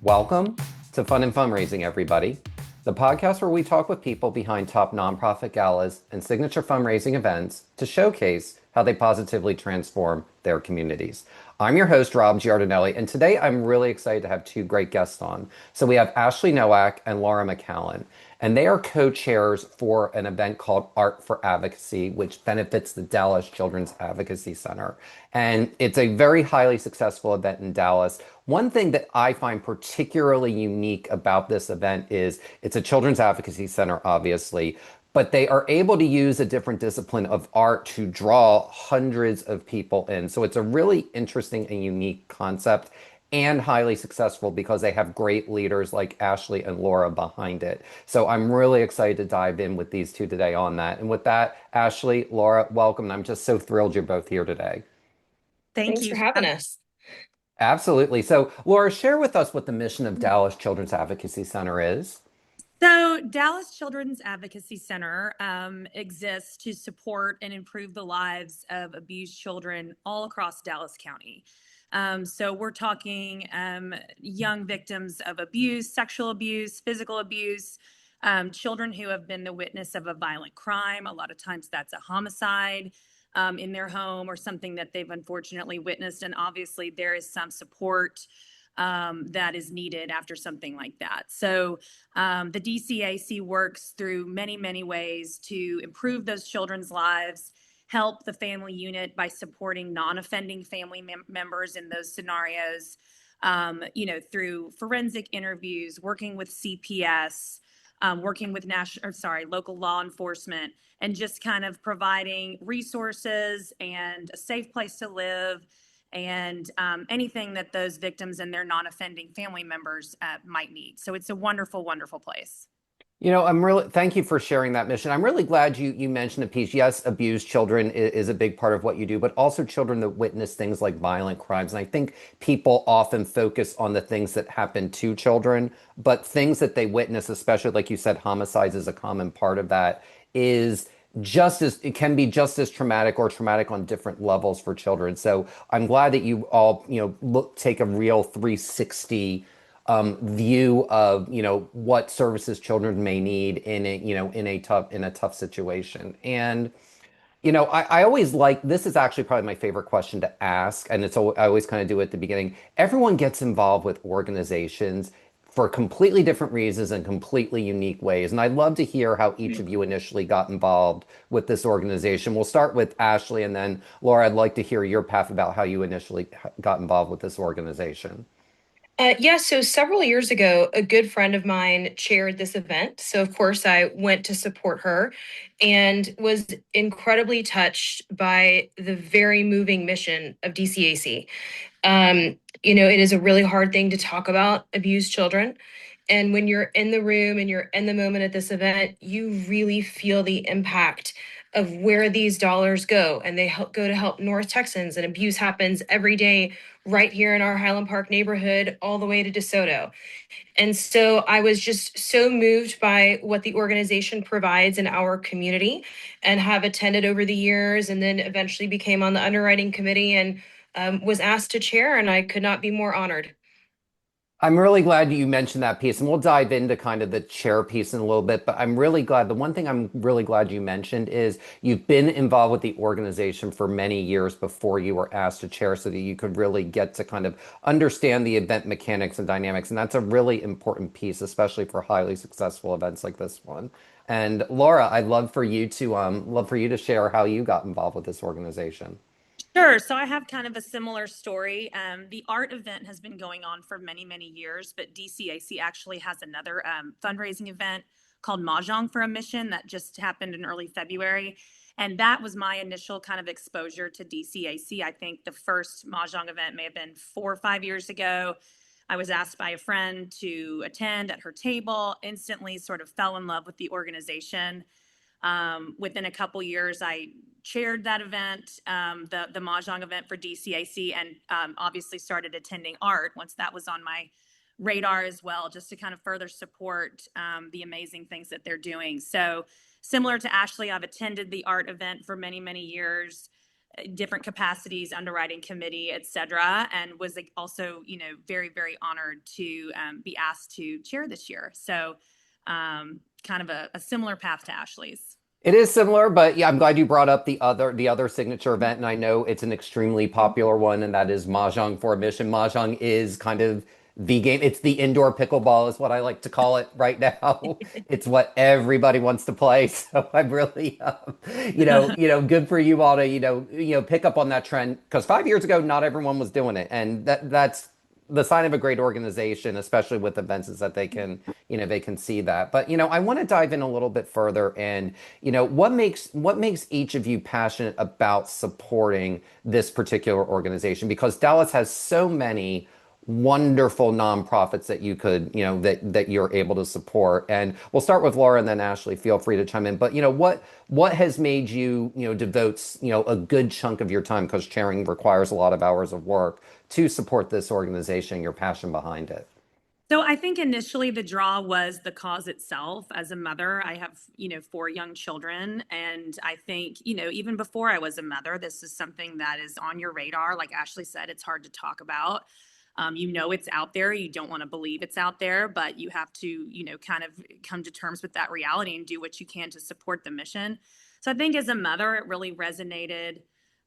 Welcome to Fun and Fundraising, everybody, the podcast where we talk with people behind top nonprofit galas and signature fundraising events to showcase how they positively transform their communities. I'm your host, Rob Giardinelli, and today I'm really excited to have two great guests on. So we have Ashley Nowak and Laura McCallan, and they are co-chairs for an event called Art for Advocacy, which benefits the Dallas Children's Advocacy Center. And it's a very highly successful event in Dallas. One thing that I find particularly unique about this event is it's a children's advocacy center, obviously, but they are able to use a different discipline of art to draw hundreds of people in. So it's a really interesting and unique concept and highly successful because they have great leaders like Ashley and Laura behind it. So I'm really excited to dive in with these two today on that. And with that, Ashley, Laura, welcome. And I'm just so thrilled you're both here today. Thank Thanks you for for having having. us. Absolutely. So, Laura, share with us what the mission of Dallas Children's Advocacy Center is. So, Dallas Children's Advocacy Center exists to support and improve the lives of abused children all across Dallas County. So, we're talking young victims of abuse, sexual abuse, physical abuse, children who have been the witness of a violent crime. A lot of times that's a homicide in their home or something that they've unfortunately witnessed. And obviously, there is some support that is needed after something like that. So the DCAC works through many, many ways to improve those children's lives, help the family unit by supporting non-offending family members in those scenarios, through forensic interviews, working with CPS, working with local law enforcement, and just kind of providing resources and a safe place to live and anything that those victims and their non-offending family members might need. So it's a wonderful, wonderful place. I'm really, thank you for sharing that mission. I'm really glad you mentioned a piece. Yes, abused children is a big part of what you do, but also children that witness things like violent crimes. And I think people often focus on the things that happen to children, but things that they witness, especially like you said, homicides is a common part of that, is it can be just as traumatic or traumatic on different levels for children. So I'm glad that you all, take a real 360 view of what services children may need in a tough situation. And I always like this is actually probably my favorite question to ask, and I always kind of do it at the beginning. Everyone gets involved with organizations for completely different reasons and completely unique ways. And I'd love to hear how each of you initially got involved with this organization. We'll start with Ashley, and then Laura, I'd like to hear your path about how you initially got involved with this organization. So several years ago, a good friend of mine chaired this event. So, of course, I went to support her and was incredibly touched by the very moving mission of DCAC. It is a really hard thing to talk about abused children. And when you're in the room and you're in the moment at this event, you really feel the impact of where these dollars go. And go to help North Texans, and abuse happens every day right here in our Highland Park neighborhood, all the way to DeSoto. And so I was just so moved by what the organization provides in our community, and have attended over the years, and then eventually became on the underwriting committee and was asked to chair, and I could not be more honored. I'm really glad you mentioned that piece, and we'll dive into kind of the chair piece in a little bit. But I'm really glad, the one thing I'm really glad you mentioned is you've been involved with the organization for many years before you were asked to chair so that you could really get to kind of understand the event mechanics and dynamics. And that's a really important piece, especially for highly successful events like this one. And Laura, I'd love for you to share how you got involved with this organization. Sure. So I have kind of a similar story. The art event has been going on for many, many years, but DCAC actually has another fundraising event called Mahjong for a Mission that just happened in early February. And that was my initial kind of exposure to DCAC. I think the first Mahjong event may have been 4 or 5 years ago. I was asked by a friend to attend at her table, instantly sort of fell in love with the organization. Within a couple years, I chaired that event, the Mahjong event for DCAC, and obviously started attending art once that was on my radar as well, just to kind of further support the amazing things that they're doing. So similar to Ashley, I've attended the art event for many, many years. different capacities, underwriting committee, et cetera, and was like also, very, very honored to be asked to chair this year. So kind of a similar path to Ashley's. It is similar, but yeah, I'm glad you brought up the other signature event, and I know it's an extremely popular one, and that is Mahjong for Admission. Mahjong is kind of the game. It's the indoor pickleball, is what I like to call it right now. It's what everybody wants to play. So I'm really, good for you all to, pick up on that trend because 5 years ago, not everyone was doing it, and that's the sign of a great organization, especially with events, is that they can see that. But I want to dive in a little bit further, and what makes each of you passionate about supporting this particular organization? Because Dallas has so many wonderful nonprofits that you could, that you're able to support. And we'll start with Laura and then Ashley. Feel free to chime in. But what has made you, devote, a good chunk of your time, because chairing requires a lot of hours of work, to support this organization, your passion behind it? So I think initially the draw was the cause itself. As a mother, I have, four young children. And I think, even before I was a mother, this is something that is on your radar. Like Ashley said, it's hard to talk about. It's out there. You don't want to believe it's out there, but you have to, kind of come to terms with that reality and do what you can to support the mission. So I think as a mother, it really resonated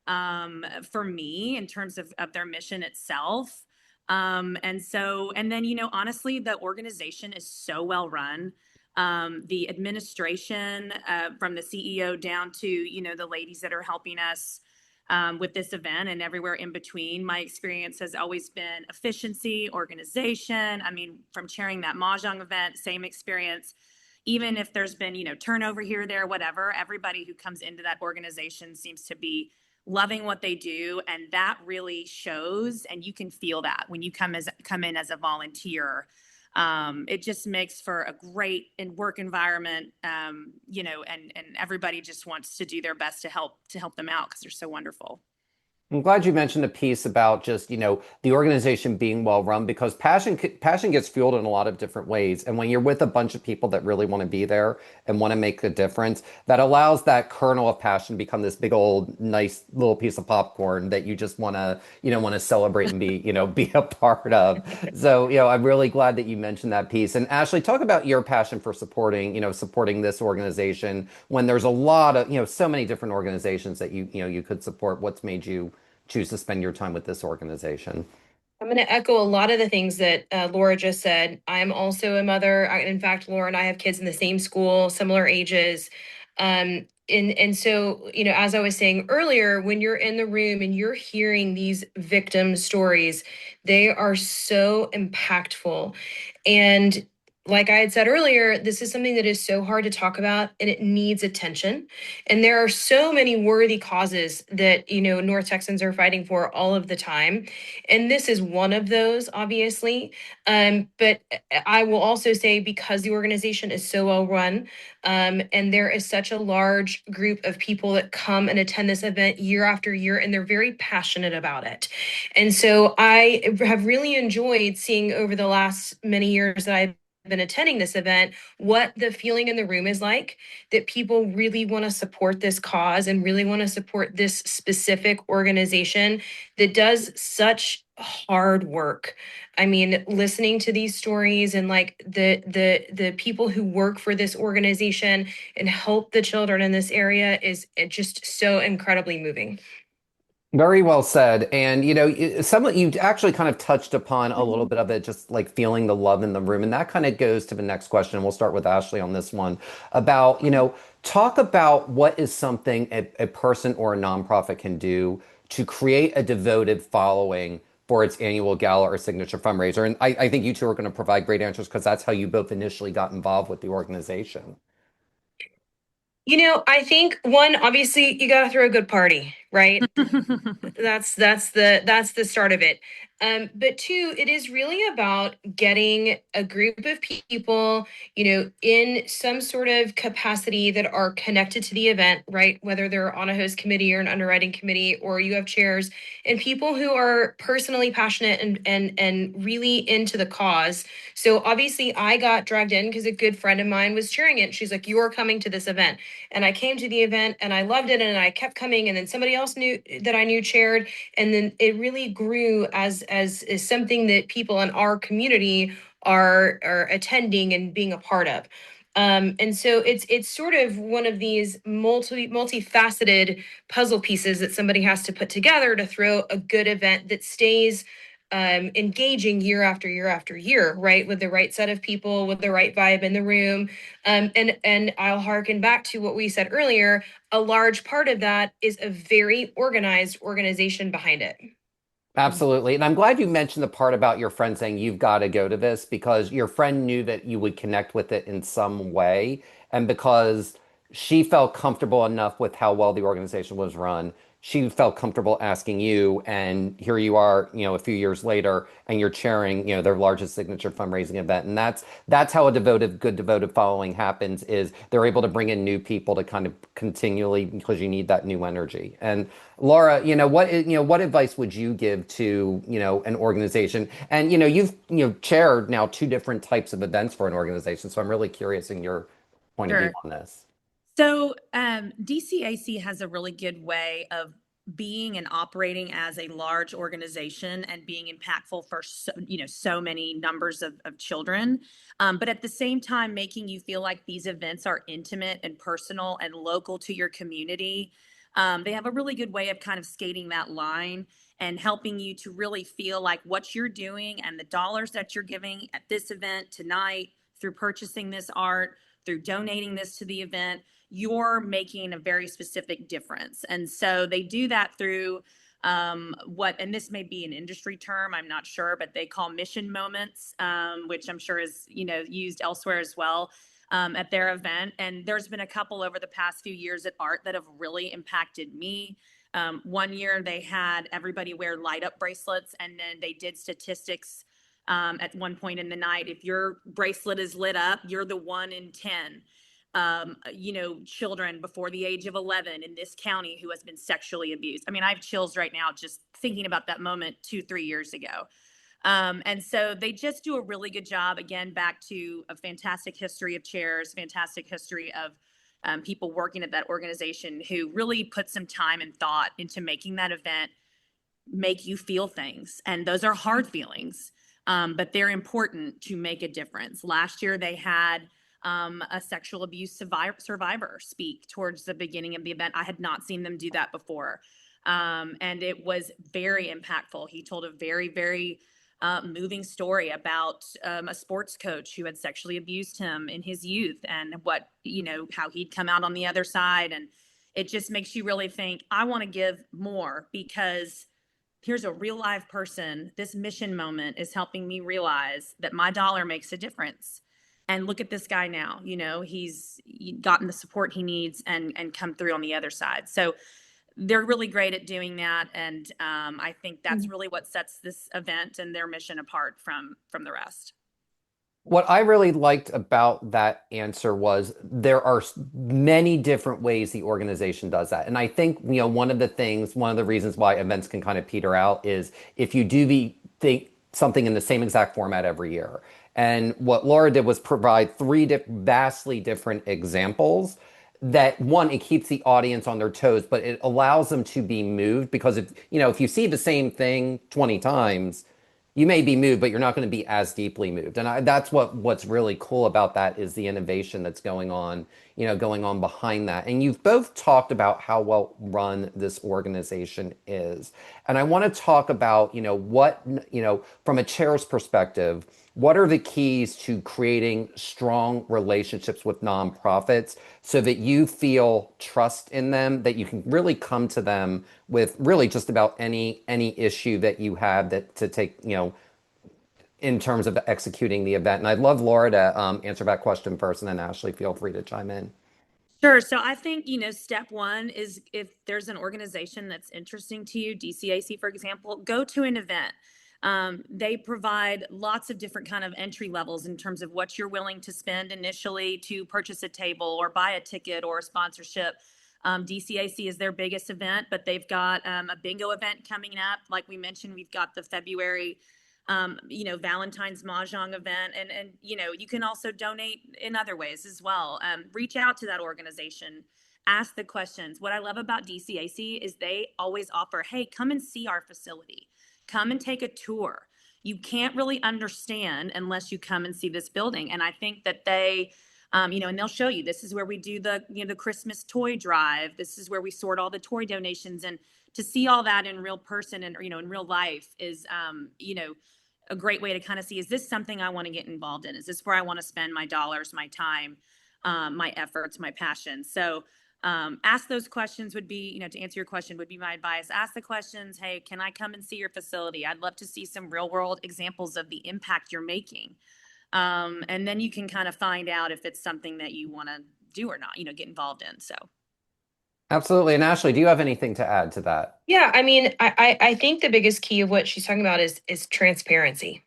for me in terms of their mission itself. And then, honestly, the organization is so well run. The administration, from the CEO down to, the ladies that are helping us with this event and everywhere in between, my experience has always been efficiency, organization. I mean, from chairing that Mahjong event, same experience. Even if there's been, turnover here, there, whatever, everybody who comes into that organization seems to be loving what they do, and that really shows, and you can feel that when you come in as a volunteer. It just makes for a great work environment, and everybody just wants to do their best to help them out because they're so wonderful. I'm glad you mentioned a piece about just, the organization being well run, because passion gets fueled in a lot of different ways. And when you're with a bunch of people that really want to be there and want to make a difference, that allows that kernel of passion to become this big old nice little piece of popcorn that you just want to celebrate and be, be a part of. So, I'm really glad that you mentioned that piece. And Ashley, talk about your passion for supporting this organization when there's a lot of, so many different organizations that you could support. What's made you choose to spend your time with this organization? I'm going to echo a lot of the things that Laura just said. I'm also a mother. In fact, Laura and I have kids in the same school, similar ages. And so, as I was saying earlier, when you're in the room and you're hearing these victim stories, they are so impactful. And like I had said earlier, this is something that is so hard to talk about and it needs attention. And there are so many worthy causes that, North Texans are fighting for all of the time. And this is one of those, obviously. But I will also say, because the organization is so well run, and there is such a large group of people that come and attend this event year after year, and they're very passionate about it. And so I have really enjoyed seeing over the last many years that I've been attending this event, what the feeling in the room is like, that people really want to support this cause and really want to support this specific organization that does such hard work. I mean, listening to these stories and like the people who work for this organization and help the children in this area is just so incredibly moving. Very well said. And some you actually kind of touched upon a little bit of it, just like feeling the love in the room. And that kind of goes to the next question. We'll start with Ashley on this one about, talk about what is something a person or a nonprofit can do to create a devoted following for its annual gala or signature fundraiser. And I think you two are going to provide great answers because that's how you both initially got involved with the organization. I think one, obviously you got to throw a good party, right? That's the start of it. But two, it is really about getting a group of people, in some sort of capacity that are connected to the event, right? Whether they're on a host committee or an underwriting committee, or you have chairs and people who are personally passionate and really into the cause. So obviously I got dragged in because a good friend of mine was chairing it. She's like, "You're coming to this event." And I came to the event and I loved it and I kept coming. And then somebody else knew that I knew chaired, and then it really grew as is something that people in our community are attending and being a part of. And so it's sort of one of these multifaceted puzzle pieces that somebody has to put together to throw a good event that stays engaging year after year after year, right? With the right set of people, with the right vibe in the room. And I'll harken back to what we said earlier. A large part of that is a very organized organization behind it. Absolutely. And I'm glad you mentioned the part about your friend saying you've got to go to this because your friend knew that you would connect with it in some way. And because she felt comfortable enough with how well the organization was run, she felt comfortable asking you. And here you are, a few years later, and you're chairing, their largest signature fundraising event. And that's how a good devoted following happens, is they're able to bring in new people to kind of continually, because you need that new energy. And Laura, what advice would you give to, an organization? And, you've, chaired now two different types of events for an organization. So I'm really curious in your point of view Sure. on this. So, DCAC has a really good way of being and operating as a large organization and being impactful for so many numbers of children, but at the same time making you feel like these events are intimate and personal and local to your community. They have a really good way of kind of skating that line and helping you to really feel like what you're doing and the dollars that you're giving at this event tonight, through purchasing this art, through donating this to the event, you're making a very specific difference. And so they do that through and this may be an industry term, I'm not sure, but they call mission moments, which I'm sure is, used elsewhere as well, at their event. And there's been a couple over the past few years at Art that have really impacted me. One year they had everybody wear light up bracelets, and then they did statistics at one point in the night. If your bracelet is lit up, you're the 1 in 10 children before the age of 11 in this county who has been sexually abused. I mean, I have chills right now just thinking about that moment 2, 3 years ago. And so they just do a really good job. Again, back to a fantastic history of chairs, fantastic history of people working at that organization who really put some time and thought into making that event make you feel things. And those are hard feelings, but they're important to make a difference. Last year, they had a sexual abuse survivor speak towards the beginning of the event. I had not seen them do that before. And it was very impactful. He told a very, very moving story about a sports coach who had sexually abused him in his youth, and how he'd come out on the other side. And it just makes you really think, I want to give more, because here's a real live person. This mission moment is helping me realize that my dollar makes a difference. And look at this guy now. He's gotten the support he needs and come through on the other side. So they're really great at doing that. And I think that's really what sets this event and their mission apart from the rest. What I really liked about that answer was there are many different ways the organization does that. And I think, one of the reasons why events can kind of peter out is if you do think something in the same exact format every year. And what Laura did was provide three vastly different examples that, one, it keeps the audience on their toes, but it allows them to be moved, because if you see the same thing 20 times, you may be moved, but you're not going to be as deeply moved. And that's what's really cool about that, is the innovation that's going on behind that. And you've both talked about how well run this organization is. And I want to talk about, from a chair's perspective, what are the keys to creating strong relationships with nonprofits so that you feel trust in them, that you can really come to them with really just about any issue that you have to take, in terms of executing the event. And I'd love Laura to answer that question first, and then Ashley, feel free to chime in. Sure. So I think, step one is, if there's an organization that's interesting to you, DCAC, for example, go to an event. They provide lots of different kind of entry levels in terms of what you're willing to spend initially to purchase a table or buy a ticket or a sponsorship. DCAC is their biggest event, but they've got a bingo event coming up. Like we mentioned, we've got the February, Valentine's Mahjong event, and you can also donate in other ways as well. Reach out to that organization, ask the questions. What I love about DCAC is they always offer, hey, come and see our facility, come and take a tour. You can't really understand unless you come and see this building. And I think that and they'll show you, this is where we do the Christmas toy drive. This is where we sort all the toy donations. And to see all that in real person and, in real life is, a great way to kind of see, is this something I want to get involved in? Is this where I want to spend my dollars, my time, my efforts, my passion? So ask those questions would be, to answer your question, would be my advice. Ask the questions. Hey, can I come and see your facility? I'd love to see some real world examples of the impact you're making. And then you can kind of find out if it's something that you want to do or not, get involved in. So. Absolutely. And Ashley, do you have anything to add to that? Yeah, I mean, I think the biggest key of what she's talking about is transparency.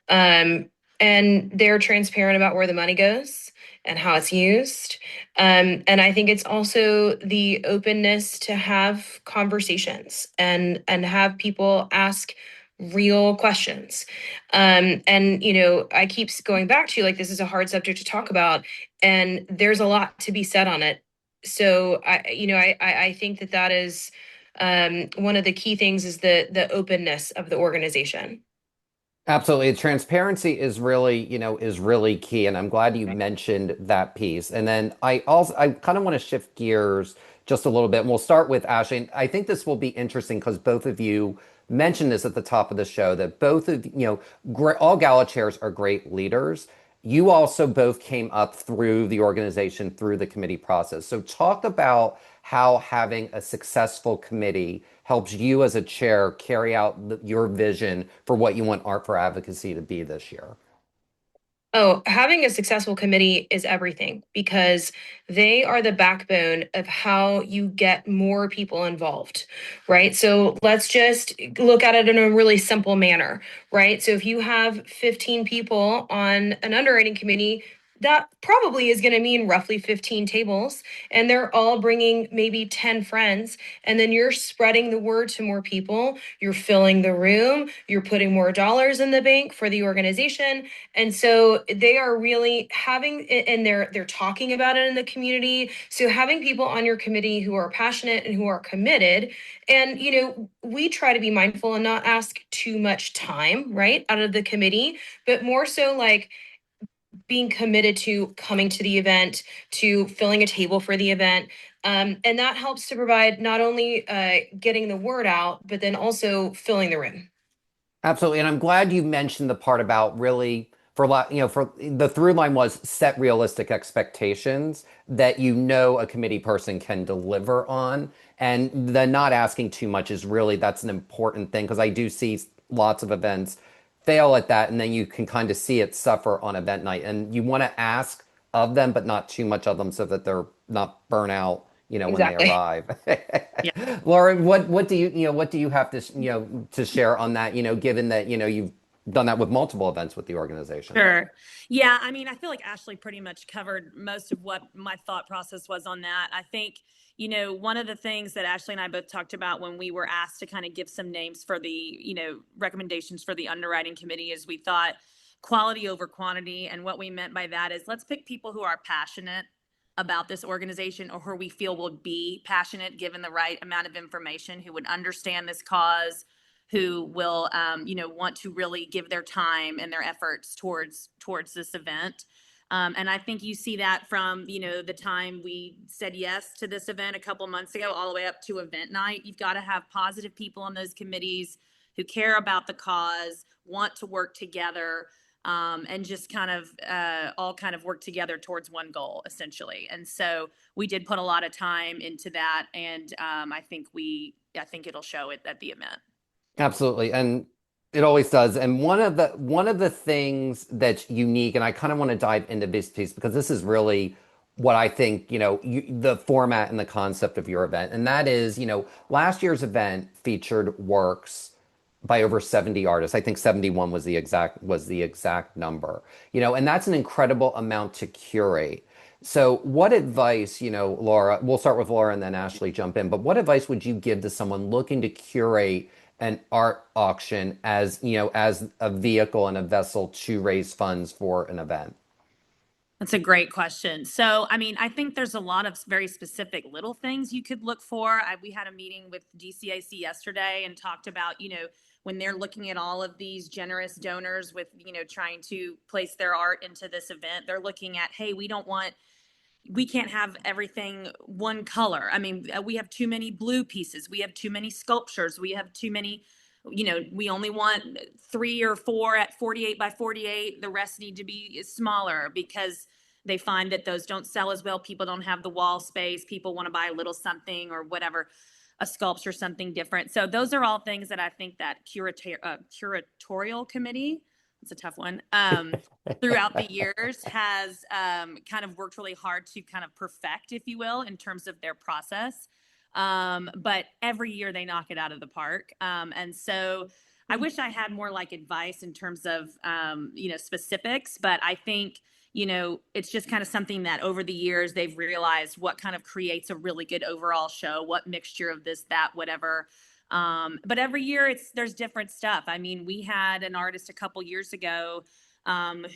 Um, and they're transparent about where the money goes and how it's used. And I think it's also the openness to have conversations and have people ask real questions. And I keep going back to, like, this is a hard subject to talk about, and there's a lot to be said on it. So I think that is one of the key things is the openness of the organization. Absolutely. Transparency is really key. And I'm glad you mentioned that piece. And then I kind of want to shift gears just a little bit. And we'll start with Ashley. And I think this will be interesting because both of you mentioned this at the top of the show that both of, all gala chairs are great leaders. You also both came up through the organization, through the committee process. So talk about how having a successful committee helps you as a chair carry out your vision for what you want Art for Advocacy to be this year. Oh, having a successful committee is everything because they are the backbone of how you get more people involved, right? So let's just look at it in a really simple manner, right? So if you have 15 people on an underwriting committee, that probably is going to mean roughly 15 tables, and they're all bringing maybe 10 friends. And then you're spreading the word to more people. You're filling the room. You're putting more dollars in the bank for the organization. And so they are really having, and they're talking about it in the community. So having people on your committee who are passionate and who are committed, and we try to be mindful and not ask too much time, right, out of the committee, but more so like being committed to coming to the event, to filling a table for the event. And that helps to provide not only getting the word out, but then also filling the room. Absolutely. And I'm glad you mentioned the part about really for a lot, for the through line was set realistic expectations that a committee person can deliver on. And the not asking too much is really that's an important thing because I do see lots of events fail at that and then you can kind of see it suffer on event night. And you want to ask of them, but not too much of them so that they're not burnt out, when they Exactly. arrive. Yeah. Lauren, what do you have to to share on that? Given that you've done that with multiple events with the organization. Sure. Yeah. I mean, I feel like Ashley pretty much covered most of what my thought process was on that. I think, one of the things that Ashley and I both talked about when we were asked to kind of give some names for the, recommendations for the underwriting committee is we thought quality over quantity. And what we meant by that is let's pick people who are passionate about this organization or who we feel will be passionate given the right amount of information, who would understand this cause, who will want to really give their time and their efforts towards this event. And I think you see that from the time we said yes to this event a couple months ago all the way up to event night. You've got to have positive people on those committees who care about the cause, want to work together, and just kind of all kind of work together towards one goal, essentially. And so we did put a lot of time into that, and I think it'll show it at the event. Absolutely. And it always does. And one of the things that's unique, and I kind of want to dive into this piece because this is really what I think, the format and the concept of your event. And that is, last year's event featured works by over 70 artists. I think 71 was the exact number. And that's an incredible amount to curate. So what advice, Laura, we'll start with Laura and then Ashley jump in, but what advice would you give to someone looking to curate an art auction as a vehicle and a vessel to raise funds for an event? That's a great question. So, I mean, I think there's a lot of very specific little things you could look for. We had a meeting with DCAC yesterday and talked about, when they're looking at all of these generous donors with, trying to place their art into this event, they're looking at, hey, we can't have everything one color. I mean, we have too many blue pieces. We have too many sculptures. We have too many, we only want 3 or 4 at 48 by 48. The rest need to be smaller because they find that those don't sell as well. People don't have the wall space. People want to buy a little something or whatever, a sculpture, something different. So those are all things that I think that curatorial committee, it's a tough one, throughout the years has kind of worked really hard to kind of perfect, if you will, in terms of their process. But every year they knock it out of the park. And so I wish I had more like advice in terms of, specifics, but I think, it's just kind of something that over the years they've realized what kind of creates a really good overall show, what mixture of this, that, whatever. But every year there's different stuff. I mean, we had an artist a couple years ago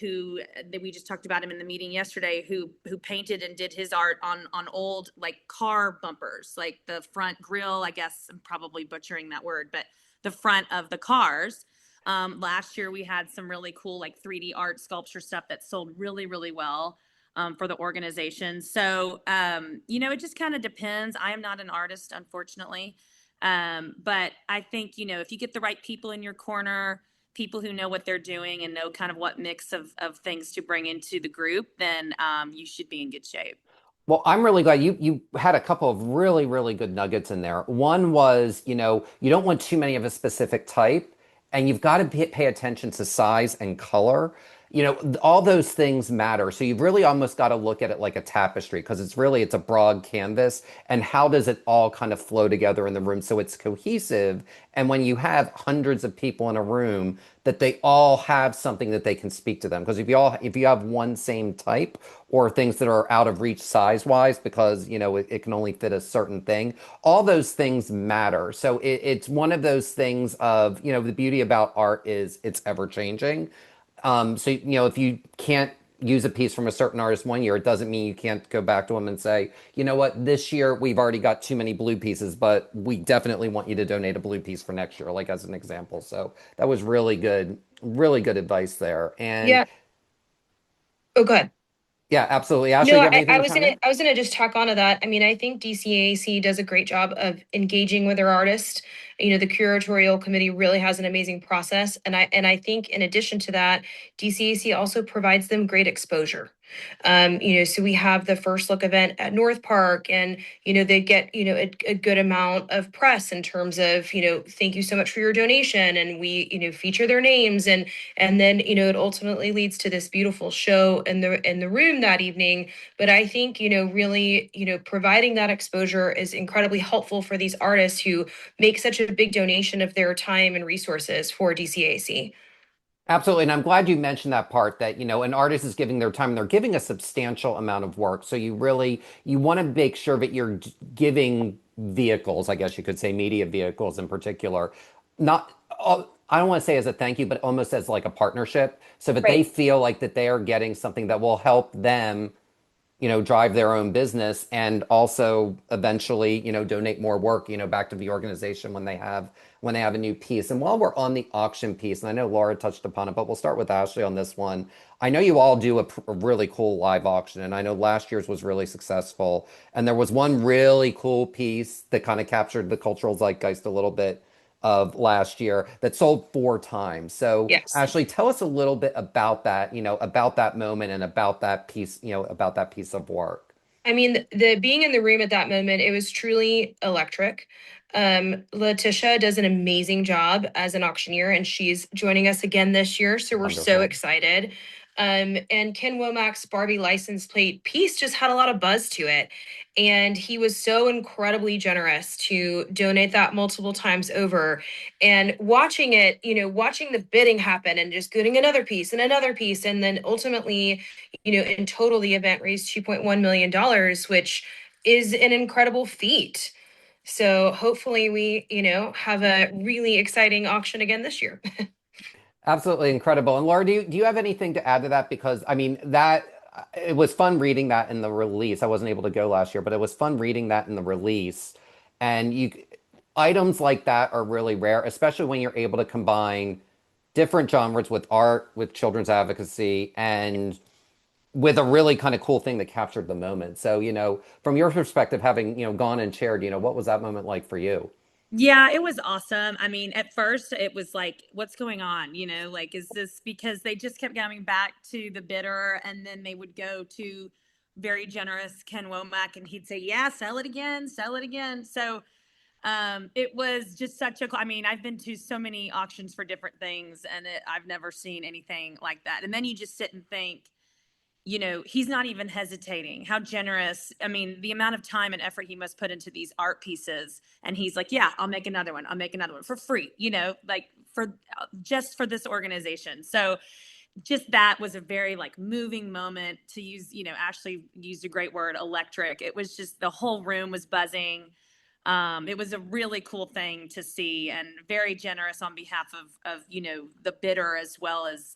who we just talked about him in the meeting yesterday, who painted and did his art on old like car bumpers, like the front grill. I guess I'm probably butchering that word, but the front of the cars. Last year we had some really cool like 3D art sculpture stuff that sold really, really well for the organization. So it just kind of depends. I am not an artist, unfortunately. But I think, if you get the right people in your corner, people who know what they're doing and know kind of what mix of things to bring into the group, then you should be in good shape. Well, I'm really glad you had a couple of really, really good nuggets in there. One was, you don't want too many of a specific type, and you've got to pay attention to size and color. All those things matter. So you've really almost got to look at it like a tapestry because it's a broad canvas, and how does it all kind of flow together in the room so it's cohesive? And when you have hundreds of people in a room, that they all have something that they can speak to them. Because if you have one same type or things that are out of reach size wise, because it can only fit a certain thing, all those things matter. So it's one of those things of the beauty about art is it's ever changing. So if you can't use a piece from a certain artist one year, it doesn't mean you can't go back to them and say, you know what, this year we've already got too many blue pieces, but we definitely want you to donate a blue piece for next year, like as an example. So that was really good advice there. And Yeah. Oh, go ahead. yeah, absolutely. Ashley, No, do you have I, anything I to was chime gonna in? I was gonna just tack onto that. I mean, I think DCAC does a great job of engaging with their artists. The curatorial committee really has an amazing process, and I think in addition to that, DCAC also provides them great exposure. So we have the first look event at North Park, and they get a good amount of press in terms of thank you so much for your donation, and we feature their names, and then it ultimately leads to this beautiful show in the room that evening. But I think, really, providing that exposure is incredibly helpful for these artists who make such a big donation of their time and resources for DCAC. Absolutely. And I'm glad you mentioned that part that, an artist is giving their time and they're giving a substantial amount of work. So you want to make sure that you're giving vehicles, I guess you could say media vehicles in particular, not, I don't want to say as a thank you, but almost as like a partnership so that they Right. feel like that they are getting something that will help them drive their own business and also eventually, donate more work, back to the organization when they have a new piece. And while we're on the auction piece, and I know Laura touched upon it, but we'll start with Ashley on this one. I know you all do a really cool live auction, and I know last year's was really successful. And there was one really cool piece that kind of captured the cultural zeitgeist a little bit of last year that sold 4 times. So, Yes. Ashley, tell us a little bit about that, about that moment and about that piece, about that piece of work. I mean, the being in the room at that moment, it was truly electric. Letitia does an amazing job as an auctioneer, and she's joining us again this year. So we're so Wonderful. excited. And Ken Womack's Barbie license plate piece just had a lot of buzz to it. And he was so incredibly generous to donate that multiple times over. And watching it, watching the bidding happen and just getting another piece and another piece. And then ultimately, in total, the event raised $2.1 million, which is an incredible feat. So hopefully we, have a really exciting auction again this year. Absolutely incredible. And Laura, do you have anything to add to that? Because I mean, that it was fun reading that in the release. I wasn't able to go last year, but it was fun reading that in the release. And items like that are really rare, especially when you're able to combine different genres with art, with children's advocacy, and with a really kind of cool thing that captured the moment. So, from your perspective, having, gone and chaired, what was that moment like for you? Yeah, it was awesome. I mean, at first it was like, what's going on? Like, is this because they just kept coming back to the bidder and then they would go to very generous Ken Womack and he'd say, yeah, sell it again, sell it again. So it was just such a, I mean, I've been to so many auctions for different things and I've never seen anything like that. And then you just sit and think, he's not even hesitating. How generous. I mean, the amount of time and effort he must put into these art pieces. And he's like, yeah, I'll make another one. I'll make another one for free, like for just for this organization. So just that was a very like moving moment to use, Ashley used a great word, electric. It was just the whole room was buzzing. It was a really cool thing to see and very generous on behalf of the bidder as well as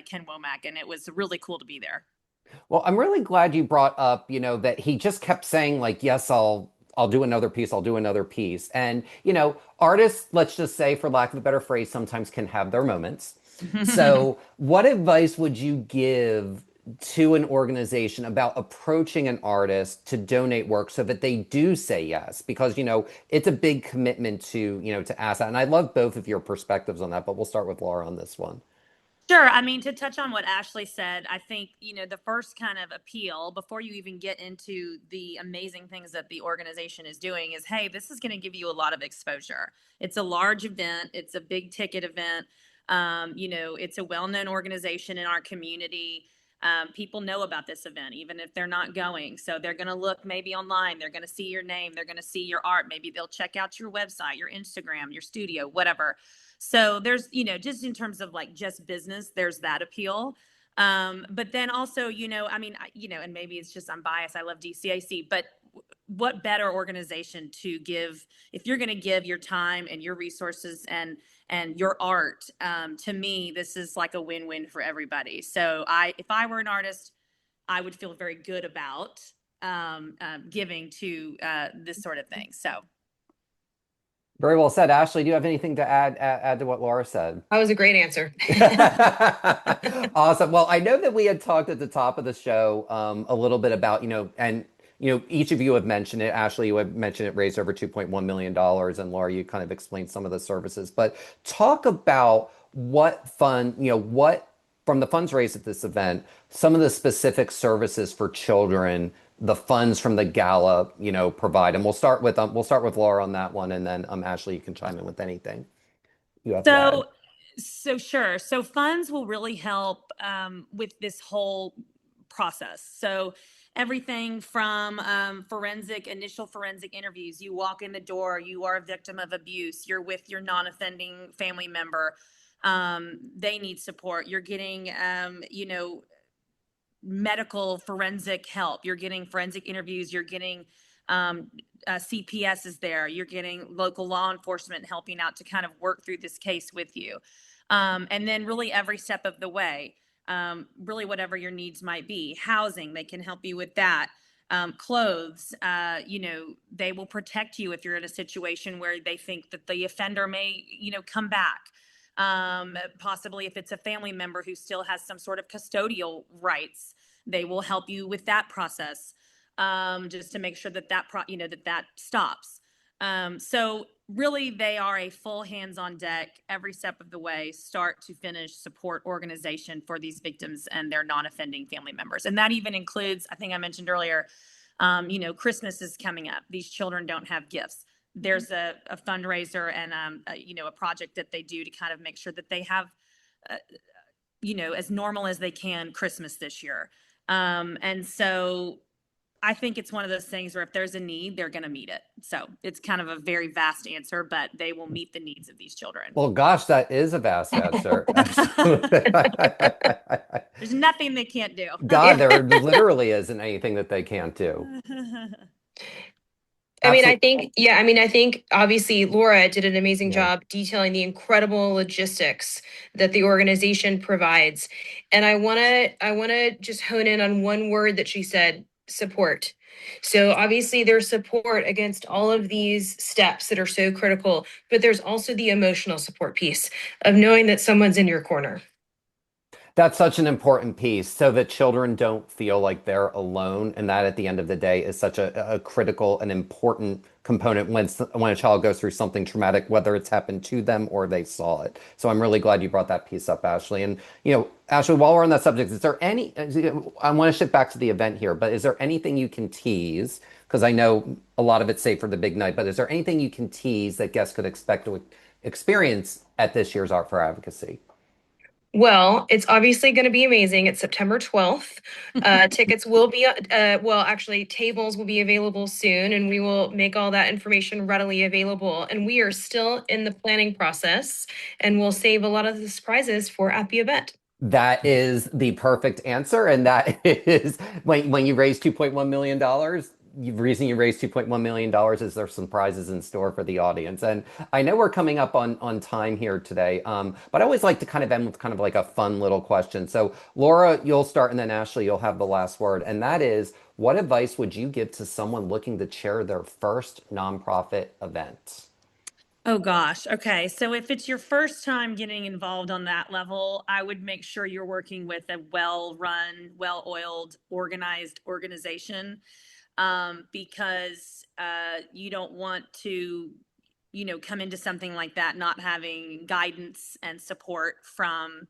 Ken Womack. And it was really cool to be there. Well, I'm really glad you brought up, that he just kept saying like, yes, I'll do another piece, I'll do another piece. And, artists, let's just say, for lack of a better phrase, sometimes can have their moments. So, what advice would you give to an organization about approaching an artist to donate work so that they do say yes? Because, it's a big commitment to ask that. And I love both of your perspectives on that, but we'll start with Laura on this one. Sure. I mean, to touch on what Ashley said, I think, the first kind of appeal before you even get into the amazing things that the organization is doing is, hey, this is going to give you a lot of exposure. It's a large event, it's a big ticket event. It's a well known organization in our community. People know about this event, even if they're not going. So they're going to look maybe online, they're going to see your name, they're going to see your art. Maybe they'll check out your website, your Instagram, your studio, whatever. So there's, just in terms of like just business, there's that appeal. But then also, I mean, and maybe it's just I'm biased. I love DCAC, but what better organization to give if you're going to give your time and your resources and your art? To me, this is like a win-win for everybody. So if I were an artist, I would feel very good about giving to this sort of thing. So. Very well said. Ashley, do you have anything to add to what Laura said? That was a great answer. Awesome. Well, I know that we had talked at the top of the show a little bit about, and each of you have mentioned it. Ashley, you have mentioned it raised over $2.1 million, and Laura, you kind of explained some of the services. But talk about what from the funds raised at this event, some of the specific services for children, the funds from the gala, provide. And we'll start with Laura on that one, and then Ashley, you can chime in with anything you have to add. So sure. So funds will really help with this whole process. So everything from initial forensic interviews. You walk in the door, you are a victim of abuse. You're with your non-offending family member. They need support. You're getting, medical forensic help. You're getting forensic interviews. You're getting CPS is there. You're getting local law enforcement helping out to kind of work through this case with you. And then really every step of the way, really whatever your needs might be. Housing, they can help you with that. Clothes, they will protect you if you're in a situation where they think that the offender may, come back. Possibly if it's a family member who still has some sort of custodial rights, they will help you with that process, just to make sure that stops. So really they are a full hands-on deck every step of the way, start to finish support organization for these victims and their non-offending family members. And that even includes, I think I mentioned earlier, Christmas is coming up. These children don't have gifts. There's a fundraiser and a project that they do to kind of make sure that they have as normal as they can Christmas this year. And so I think it's one of those things where if there's a need, they're going to meet it. So it's kind of a very vast answer, but they will meet the needs of these children. Well, gosh, that is a vast answer. There's nothing they can't do. God, there literally isn't anything that they can't do. I mean, I Absolutely. think, yeah, I mean, I think obviously Laura did an amazing Yeah. job detailing the incredible logistics that the organization provides. And I want to just hone in on one word that she said, support. So obviously there's support against all of these steps that are so critical, but there's also the emotional support piece of knowing that someone's in your corner. That's such an important piece so that children don't feel like they're alone. And that at the end of the day is such a critical and important component when a child goes through something traumatic, whether it's happened to them or they saw it. So I'm really glad you brought that piece up, Ashley. And, Ashley, while we're on that subject, is there I want to shift back to the event here, but is there anything you can tease? Because I know a lot of it's saved for the big night, but is there anything you can tease that guests could expect to experience at this year's Art for Advocacy? Well, it's obviously going to be amazing. It's September 12th. Tickets will be, well, actually, tables will be available soon, and we will make all that information readily available. And we are still in the planning process, and we'll save a lot of the surprises for at the event. That is the perfect answer. And that is when you raise $2.1 million, the reason you raised $2.1 million is there's some prizes in store for the audience. And I know we're coming up on time here today, but I always like to kind of end with kind of like a fun little question. So Laura, you'll start, and then Ashley, you'll have the last word. And that is, what advice would you give to someone looking to chair their first nonprofit event? Oh gosh. Okay. So if it's your first time getting involved on that level, I would make sure you're working with a well-run, well-oiled, organized organization, because you don't want to, come into something like that not having guidance and support from,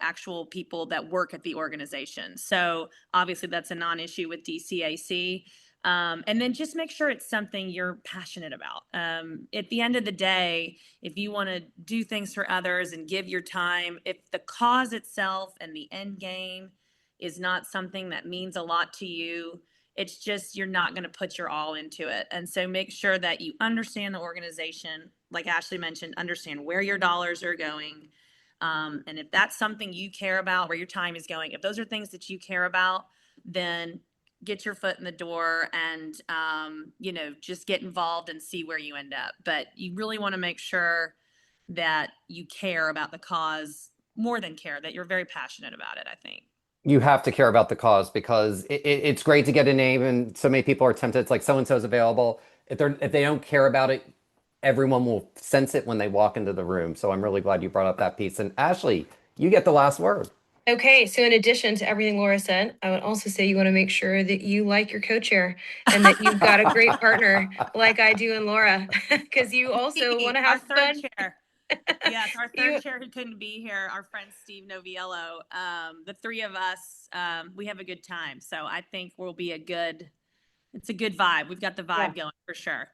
actual people that work at the organization. So obviously that's a non-issue with DCAC. And then just make sure it's something you're passionate about. At the end of the day, if you want to do things for others and give your time, if the cause itself and the end game is not something that means a lot to you, it's just you're not going to put your all into it. And so make sure that you understand the organization, like Ashley mentioned, understand where your dollars are going. And if that's something you care about, where your time is going, if those are things that you care about, then get your foot in the door and, just get involved and see where you end up. But you really want to make sure that you care about the cause more than care, that you're very passionate about it, I think. You have to care about the cause because it's great to get a name, and so many people are tempted. It's like so and so's available. If they don't care about it, everyone will sense it when they walk into the room. So I'm really glad you brought up that piece. And Ashley, you get the last word. Okay, so in addition to everything Laura said, I would also say you want to make sure that you like your co-chair and that you've got a great partner like I do and Laura, because you also want to Our have third fun. chair. Yes, our You, third chair who couldn't be here, our friend Steve Noviello. The three of us, we have a good time. So I think we'll be it's a good vibe. We've got the yeah. vibe going for sure.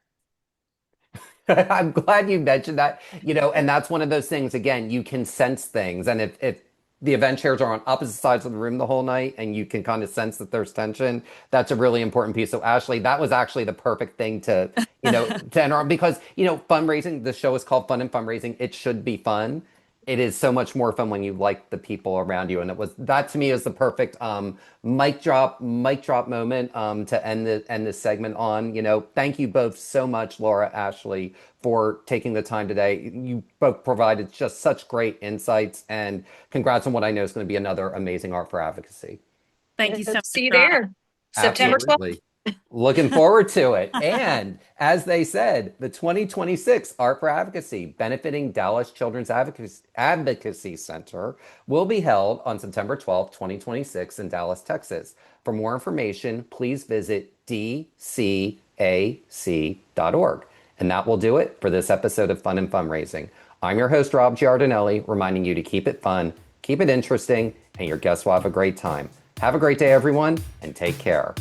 I'm glad you mentioned that, and that's one of those things, again, you can sense things. And if the event chairs are on opposite sides of the room the whole night and you can kind of sense that there's tension, that's a really important piece. So Ashley, that was actually the perfect thing to enter on because, fundraising, the show is called Fun and Fundraising. It should be fun. It is so much more fun when you like the people around you. And that to me is the perfect mic drop moment to end this segment on. Thank you both so much, Laura, Ashley, for taking the time today. You both provided just such great insights, and congrats on what I know is going to be another amazing Art for Advocacy. Thank you so much, See you Rob. there, September 12th. Absolutely. Looking forward to it. And as they said, the 2026 Art for Advocacy benefiting Dallas Children's Advocacy Center will be held on September 12th, 2026 in Dallas, Texas. For more information, please visit dcac.org. And that will do it for this episode of Fun and Fundraising. I'm your host, Rob Giardinelli, reminding you to keep it fun, keep it interesting, and your guests will have a great time. Have a great day, everyone, and take care.